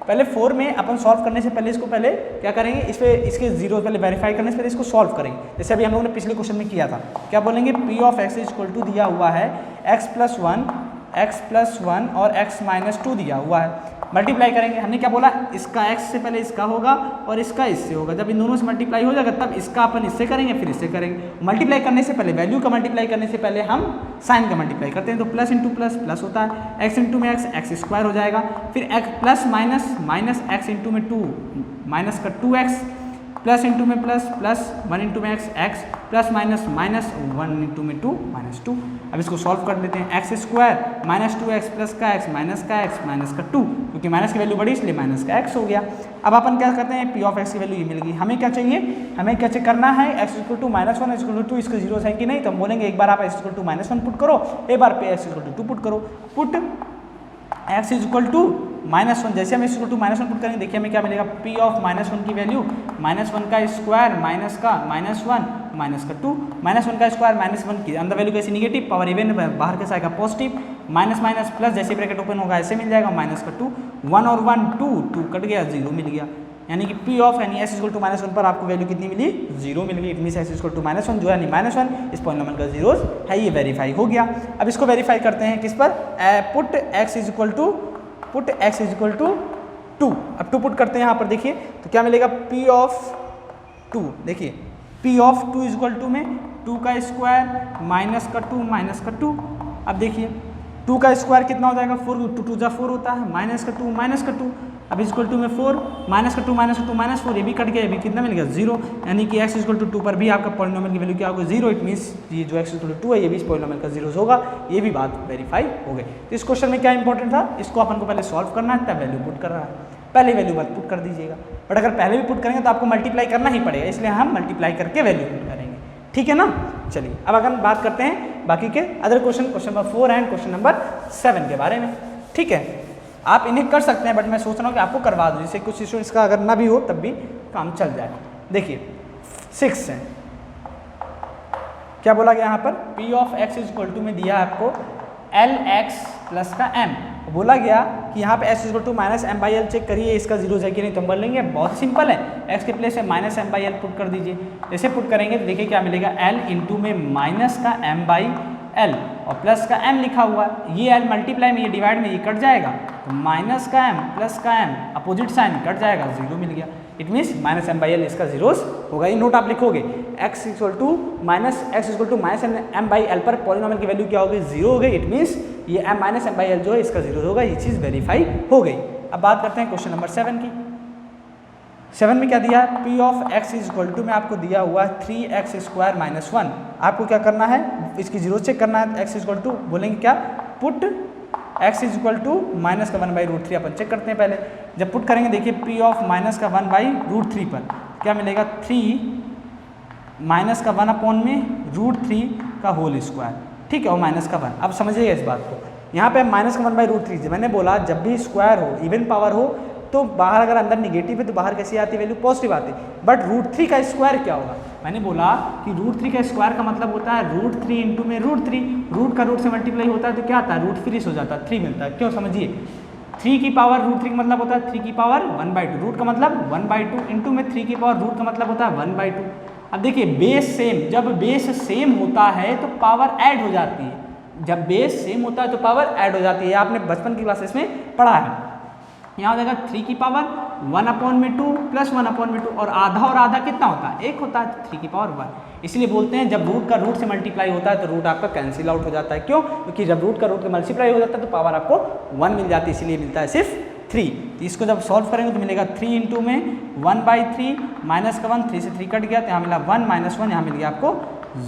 पहले 4 में अपन सॉल्व करने से पहले इसको पहले क्या करेंगे, इस पे इसके जीरो पहले वेरीफाई करने से पहले इसको सॉल्व करेंगे। जैसे अभी हम लोगों ने पिछले क्वेश्चन में किया था, क्या बोलेंगे p of x equal to दिया हुआ है x + 1 और x - 2 दिया हुआ है। मल्टीप्लाई करेंगे, हमने क्या बोला इसका x से पहले इसका होगा और इसका इससे होगा। जब इन दोनों से मल्टीप्लाई हो जाएगा तब इसका अपन इससे करेंगे फिर इससे करेंगे। मल्टीप्लाई करने से पहले वैल्यू का मल्टीप्लाई करने से पहले हम साइन का मल्टीप्लाई करते हैं, तो प्लस इंटू प्लस प्लस होता है, x इंटू में x स्क्वायर हो जाएगा, फिर x plus minus x into में 2 माइनस का 2x प्लस इंटू में प्लस प्लस 1 इंटू में x plus minus minus 1 into में 2 माइनस 2। अब इसको सॉल्व कर लेते हैं। X square minus 2x plus का एक्स माइनस का 2, क्योंकि माइनस की वैल्यू बड़ी इसलिए माइनस का x हो गया। अब अपन क्या करते हैं, पी ऑफ एक्स की वैल्यू ये मिल गई। हमें क्या चाहिए, हमें क्या चेक करना है, X equal to minus 1 equal to 2 इसके जीरो है कि नहीं। तो हम बोलेंगे एक बार आप X equal to minus 1 put करो, एक बार पे एक्स इक्वल टू 2 पुट करो। Put X is equal to minus 1, जैसे हम X equal to minus 1 put करेंगे, देखिए हमें क्या मिलेगा, पी ऑफ माइनस 1 की वैल्यू माइनस 1 का स्क्वायर माइनस का माइनस 1 माइनस का 2, माइनस 1 का स्क्वायर माइनस 1 की अंदर वैल्यू कैसी निगेटिव, पावर इवन बाहर कैसा आएगा पॉजिटिव, माइनस माइनस प्लस जैसे ब्रैकेट ओपन होगा ऐसे मिल जाएगा, माइनस का 2, 1 और 1 2 कट गया 0 मिल गया। यानी कि पी ऑफ यानी एस इक्वल टू माइनस 1 पर आपको वैल्यू कितनी मिली, 0 मिल गई। It means S equal to minus 1 जो है माइनस 1 इस पॉलिनोमियल का जीरोस है, ये वेरीफाई हो गया। अब इसको वेरीफाई करते हैं किस पर, put X is equal to 2। अब 2 पुट करते हैं यहाँ पर, देखिए तो क्या मिलेगा, पी ऑफ 2, देखिए P of 2 is equal to में 2 का स्क्वायर माइनस का 2 माइनस का 2। अब देखिए 2 का स्क्वायर कितना हो जाएगा, 4 2 2 जा 4 होता है, माइनस का 2 माइनस का 2। अब इक्वल टू में 4 माइनस का 2 माइनस का 2 माइनस 4, ये भी कट गया, ये भी कितना मिल गया 0। यानी कि x इक्वल टू 2 पर भी आपका पॉलिनोमियल की वैल्यू क्या होगा 0। इट मीन्स ये जो x इक्वल टू 2 है ये भी इस पॉलिनोमियल का 0 होगा। ये भी बात वेरीफाई हो गई। तो इस क्वेश्चन में क्या इंपॉर्टेंट था, इसको अपन को पहले सॉल्व करना है, तब वैल्यू पुट करना है। पहले वैल्यू मत पुट कर दीजिएगा, बट अगर पहले भी पुट करेंगे तो आपको मल्टीप्लाई करना ही पड़ेगा, इसलिए हम मल्टीप्लाई करके वैल्यू पुट करेंगे। ठीक है ना। चलिए अब अगर बात करते हैं बाकी के other question number 4 and question number 7 के बारे में। ठीक है, आप इन्हें कर सकते हैं, बट मैं सोच रहा हूँ कि आपको करवा दूँ, जिससे कुछ इशू इसका अगर ना भी हो तब भी काम चल जाए। देखिए 6 है, क्या बोला गया यहाँ पर, P of X is equal to में दिया आपको एल एक्स प्लस का एम। बोला गया कि यहाँ पे X is equal to minus M by L check करिए इसका जीरो है कि नहीं। तो हम बोल लेंगे बहुत सिंपल है, एक्स के प्लेस में minus M by L put कर दीजिए। जैसे पुट करेंगे तो देखिए क्या मिलेगा, एल इंटू में माइनस का एम बाई एल और प्लस का एम लिखा हुआ है, ये एल मल्टीप्लाई में ये डिवाइड में ये कट जाएगा, तो माइनस का एम प्लस का एम अपोजिट साइन कट जाएगा, 0 मिल गया। It means minus M by L इसका जीरोस होगा। ये नोट आप लिखोगे, X equal to minus M by L पर पॉलिनोमियल की वैल्यू क्या होगी, 0 हो गई। इट मीन्स ये M minus M by L जो है इसका 0 होगा, ये चीज़ वेरीफाई हो गई। अब बात करते हैं क्वेश्चन नंबर 7 की। 7 में क्या दिया है, P of X is equal to में आपको दिया हुआ है 3x स्क्वायर माइनस 1। आपको क्या करना है, इसकी जीरो चेक करना है। एक्स इज इक्वल टू बोलेंगे क्या, put x is equal to minus का 1/√3 अपन चेक करते हैं। पहले जब पुट करेंगे देखिए पी ऑफ माइनस का 1/√3 पर क्या मिलेगा, 3 माइनस का 1 अपॉन में √3 का होल स्क्वायर। ठीक है, और माइनस का 1। अब समझिएगा इस बात को, यहाँ पे माइनस का 1/√3, मैंने बोला जब भी स्क्वायर हो इवन पावर हो तो बाहर अगर अंदर निगेटिव है तो बाहर कैसी आती है वैल्यू, पॉजिटिव आती है। बट √3 का स्क्वायर क्या होगा, मैंने बोला कि √3 का स्क्वायर का मतलब होता है √3 इंटू में √3, रूट का रूट से मल्टीप्लाई होता है तो क्या आता है, √3 हो जाता है, 3 मिलता है। क्यों, समझिए 3 की पावर √3 का मतलब होता है 3 की पावर 1/2, रूट का मतलब 1/2 इंटू में 3 की पावर रूट का मतलब होता है 1/2। अब देखिए बेस सेम, जब बेस सेम होता है तो पावर ऐड हो जाती है, जब बेस सेम होता है तो पावर ऐड हो जाती है। आपने बचपन की क्लासेस में पढ़ा है। यहाँ हो जाएगा 3 की पावर 1/2 प्लस 1/2 और आधा कितना होता है, 1 होता है, 3 की पावर 1। इसलिए बोलते हैं जब रूट का रूट से मल्टीप्लाई होता है तो रूट आपका कैंसिल आउट हो जाता है। क्यों, क्योंकि जब रूट का रूट का मल्टीप्लाई हो जाता है तो पावर आपको 1 मिल जाती है, इसलिए मिलता है सिर्फ 3। तो इसको जब सॉल्व करेंगे तो मिलेगा 3 इंटू में 1/3 माइनस का 1, 3 से 3 कट गया तो यहाँ मिला 1 माइनस 1, यहाँ मिल गया आपको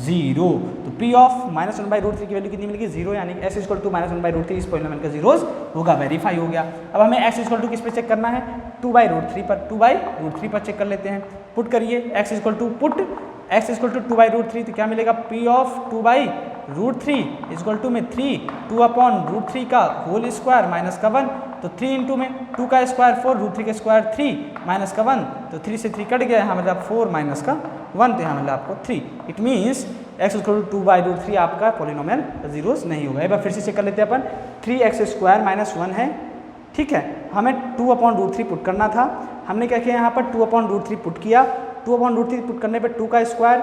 0। तो पी ऑफ माइनस 1/√3 की वैल्यू कितनी मिलेगी, 0। यानी कि एक्स इक्वल टू माइनस 1/√3 इस पॉलिनोमियल का जीरोस होगा, वेरीफाई हो गया। अब हमें एक्स इक्वल टू किस पे चेक करना है, 2/√3 पर, 2/√3 पर चेक कर लेते हैं। पुट करिए X equal to, put X equal to 2/√3 तो क्या मिलेगा, पी ऑफ 2/√3 इक्वल टू में 3 2/√3 का होल स्क्वायर माइनस का 1, तो 3 इंटू में 2 का स्क्वायर 4, √3 का स्क्वायर 3 माइनस का 1, तो 3 से 3 कट गया, यहाँ मतलब 4 माइनस का 1, तो यहाँ मतलब आपको 3। It means X equal to 2/√3 आपका पॉलिनोमियल जीरोस नहीं होगा। एक बार फिर से चेक कर लेते हैं अपन, 3x स्क्वायर माइनस 1 है। ठीक है, हमें 2/√3 पुट करना था, हमने क्या किया यहाँ पर 2/√3 पुट किया। 2/√3 पुट करने पर 2 का स्क्वायर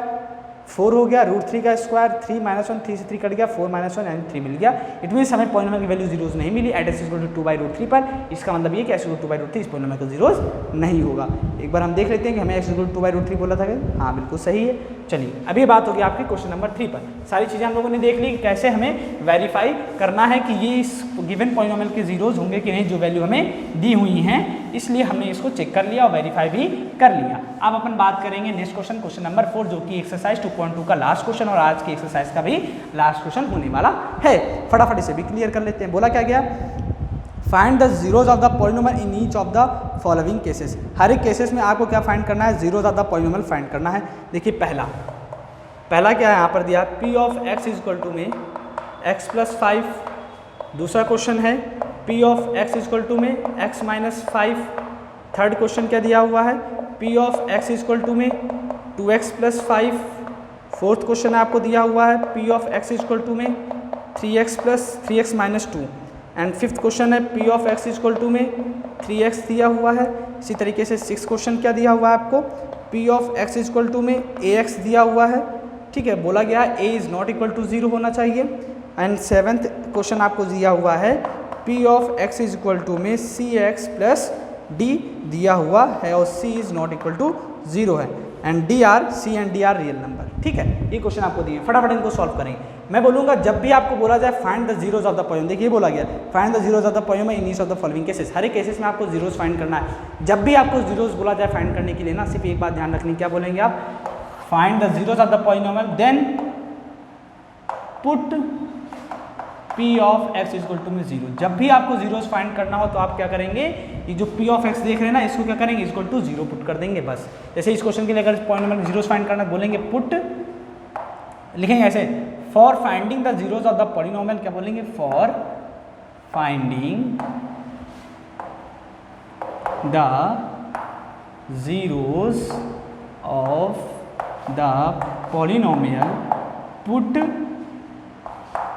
4 हो गया, √3 का स्क्वायर, 3 - 1, 3 से 3 कट गया, 4 - 1 यानी 3 मिल गया। इट मीन्स हमें पॉलिनोमियल की वैल्यू जीरोस नहीं मिली एट x = 2/√3 पर। इसका मतलब ये कि x = 2/√3 इस पॉलिनोमियल का जीरोस नहीं होगा। एक बार हम देख लेते हैं कि हमें x = 2/√3 बोला था कि हाँ बिल्कुल सही है। चलिए अभी बात होगी आपकी क्वेश्चन नंबर 3 पर। सारी चीज़ें हम लोगों ने देख ली कि कैसे हमें वेरीफाई करना है कि ये इस गिवन पॉलिनोमियल के जीरोस होंगे कि नहीं, जो वैल्यू हमें दी हुई हैं। इसलिए हमने इसको चेक कर लिया और वेरीफाई भी कर लिया। अब अपन बात करेंगे नेक्स्ट क्वेश्चन, क्वेश्चन नंबर 4, जो कि एक्सरसाइज 2.2 का लास्ट क्वेश्चन और आज की एक्सरसाइज का भी लास्ट क्वेश्चन होने वाला है। फटाफट इसे भी क्लियर कर लेते हैं। बोला क्या गया, find the zeros of the polynomial in each of the following cases. हर एक केसेस में आपको क्या फाइंड करना है, zeros of the polynomial find करना है। देखिए पहला क्या है यहाँ पर दिया, p of x equal to में x + 5। दूसरा क्वेश्चन है p of x equal to में x - 5। थर्ड क्वेश्चन क्या दिया हुआ है, p of x equal to में 2x + 5। फोर्थ क्वेश्चन आपको दिया हुआ है p of x equal to में 3x - 2। एंड फिफ्थ क्वेश्चन है p of x equal to में 3x दिया हुआ है। इसी तरीके से सिक्स क्वेश्चन क्या दिया हुआ है आपको, p of x equal to में ax दिया हुआ है। ठीक है, बोला गया है a is not equal to 0 होना चाहिए। एंड सेवेंथ क्वेश्चन आपको दिया हुआ है p of x equal to में cx + d दिया हुआ है और c is not equal to 0 है। And c and d are real number. ठीक है, ये क्वेश्चन आपको दिए, फटाफट इनको सॉल्व करेंगे। मैं बोलूँगा जब भी आपको बोला जाए find the zeros of the polynomial, देखिए बोला गया find the zeros of the polynomial in each of the following cases. हर एक केसेस में आपको जीरोज फाइंड करना है। जब भी आपको जीरोज बोला जाए फाइंड करने के लिए ना, सिर्फ एक बात ध्यान रखनी, क्या बोलेंगे आप, find the zeros of the polynomial then put p of x equal to में 0। जब भी आपको जीरोस फाइंड करना हो तो आप क्या करेंगे, ये जो p ऑफ x देख रहे हैं ना, इसको क्या करेंगे, इक्वल टू 0 पुट कर देंगे बस। जैसे इस क्वेश्चन के लिए अगर पॉलिनोमियल जीरोस फाइंड करना बोलेंगे पुट, लिखेंगे ऐसे, for finding the zeros of the polynomial, क्या बोलेंगे, for finding the zeros of the polynomial put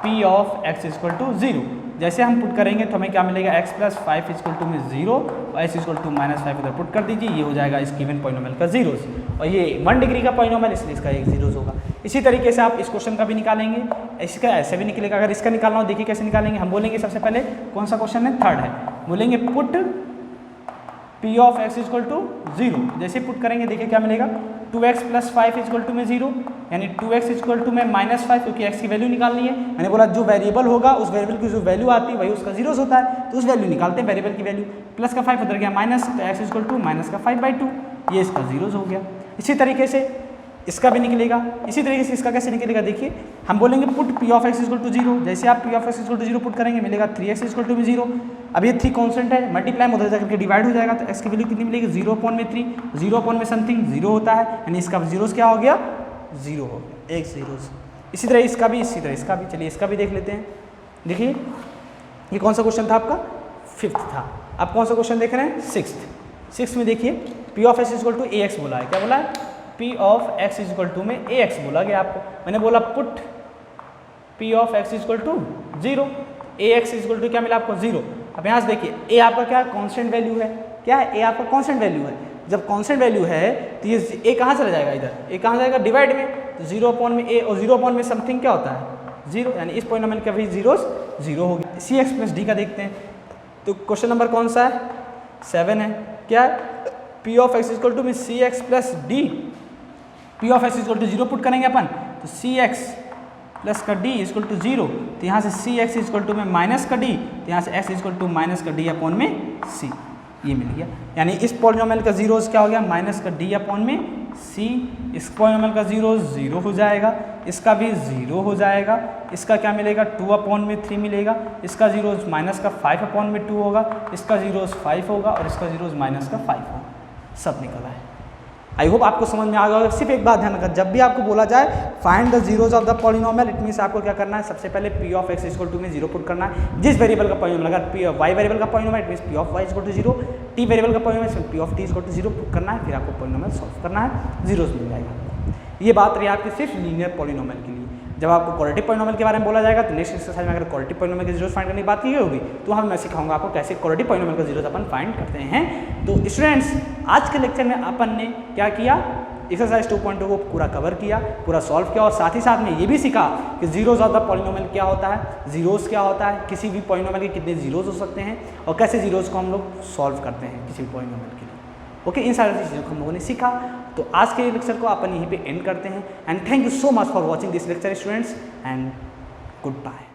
p of x equal to 0। जैसे हम पुट करेंगे तो हमें क्या मिलेगा, x + 5 इक्वल टू में 0 और x इक्वल टू -5 उधर पुट कर दीजिए, ये हो जाएगा इस गिवन पॉलिनोमियल का जीरोस। और ये 1 डिग्री का पॉलिनोमियल, इसलिए इसका एक जीरोस होगा। इसी तरीके से आप इस क्वेश्चन का भी निकालेंगे, इसका ऐसे भी निकलेगा। अगर इसका निकालना हो, देखिए कैसे निकालेंगे। हम बोलेंगे सबसे पहले कौन सा क्वेश्चन है, थर्ड है, बोलेंगे put p of x equal to 0। जैसे पुट करेंगे देखिए क्या मिलेगा, 2x + 5 इक्वल टू में 0, यानी 2x इक्वल टू में -5, क्योंकि x की वैल्यू निकालनी है। मैंने बोला जो वेरिएबल होगा उस वेरिएबल की जो वैल्यू आती है वही उसका जीरोस होता है, तो उस वैल्यू निकालते हैं, वेरिएबल की वैल्यू। प्लस का 5 उधर गया माइनस, तो x इक्वल टू -5/2, ये इसका जीरोस हो गया। इसी तरीके से इसका भी निकलेगा। इसी तरीके से इसका कैसे निकलेगा, देखिए हम बोलेंगे put p of x equal to 0। जैसे आप p of x equal to 0 put करेंगे, मिलेगा 3x इक्वल टू 0। अब ये 3 कॉन्स्टेंट है, मल्टीप्लाई उधर जाकर के डिवाइड हो जाएगा, तो x की वैल्यू कितनी मिलेगी, 0/3, 0/समथिंग 0 होता है, यानी इसका जीरोस क्या हो गया, 0 हो गया, एक जीरोस। इसी तरह इसका भी, इसी तरह इसका भी। चलिए इसका भी देख लेते हैं। देखिए ये कौन सा क्वेश्चन था आपका, 5th था। आप कौन सा क्वेश्चन देख रहे हैं, 6th में देखिए p of x equal to ax बोला है। क्या बोला है, p of x equal to में ax बोला गया आपको। मैंने बोला put p of x equal to 0, ax equal to क्या मिला आपको, 0। अब यहाँ से देखिए a आपका क्या कांस्टेंट वैल्यू है, क्या है, a आपका कांस्टेंट वैल्यू है। जब कांस्टेंट वैल्यू है तो ये a कहाँ चला जाएगा, इधर a कहाँ जाएगा, डिवाइड में, तो 0 में a और 0 में समथिंग क्या होता है, 0, यानी इस पॉलिनोमियल का भी जीरोस 0 हो गया। cx + d का देखते हैं, तो क्वेश्चन नंबर कौन सा है, 7 है। क्या है, p of x equal to में cx + d, p of x equal to 0 put करेंगे अपन, तो cx प्लस का d इक्वल टू 0, तो यहाँ से cx इक्वल टू में माइनस का d, तो यहाँ से x इक्वल टू माइनस का d अपॉन में c, ये मिल गया। यानी इस पॉलिनोमियल का जीरोस क्या हो गया, माइनस का d अपॉन में c। इस पॉलिनोमियल का जीरोस 0 हो जाएगा, इसका भी 0 हो जाएगा। इसका क्या मिलेगा, 2/3 मिलेगा। इसका जीरोस माइनस का 5/2 होगा, इसका जीरोस 5 होगा और इसका जीरोस माइनस का 5 होगा। सब निकला है। आई होप आपको समझ में आ गया होगा। सिर्फ एक बात ध्यान रखना, जब भी आपको बोला जाए find the zeros of the polynomial, it means आपको क्या करना है, सबसे पहले p of x equal to में 0 पुट करना है। जिस वेरिएबल का पॉलिनोमियल, अगर p y वेरिएबल का polynomial, it means p of y equal to 0, t variable का polynomial, p of t equal to 0 put करना है, फिर आपको पॉलिनोमियल सॉल्व करना है, जीरोस मिल जाएगा। ये बात रही आपकी सिर्फ लीनियर पॉलिनोमियल के लिए। जब आपको क्वाड्रेटिक पॉलिनोमियल के बारे में बोला जाएगा तो नेक्स्ट एक्सरसाइज में अगर क्वाड्रेटिक पॉलिनोमियल के जीरोस फाइंड करने की बात की होगी तो हम मैं सिखाऊंगा आपको कैसे क्वाड्रेटिक पॉलिनोमियल का जीरोस अपन फाइंड करते हैं। तो स्टूडेंट्स, आज के लेक्चर में अपन ने क्या किया, एक्सरसाइज 2.2 को पूरा कवर किया, पूरा सॉल्व किया और साथ ही साथ में ये भी सीखा कि जीरोज ऑफ द पॉलिनोमियल क्या होता है, जीरोज क्या होता है, किसी भी पॉलिनोमियल के कितने जीरोज हो सकते हैं और कैसे जीरोज को हम लोग सॉल्व करते हैं किसी भी पॉलिनोमियल के लिए। ओके, इन सारी चीज़ों को हम लोगों ने सीखा। तो आज के लेक्चर को अपन यहीं पे एंड करते हैं and thank you so much for watching this lecture students and good bye.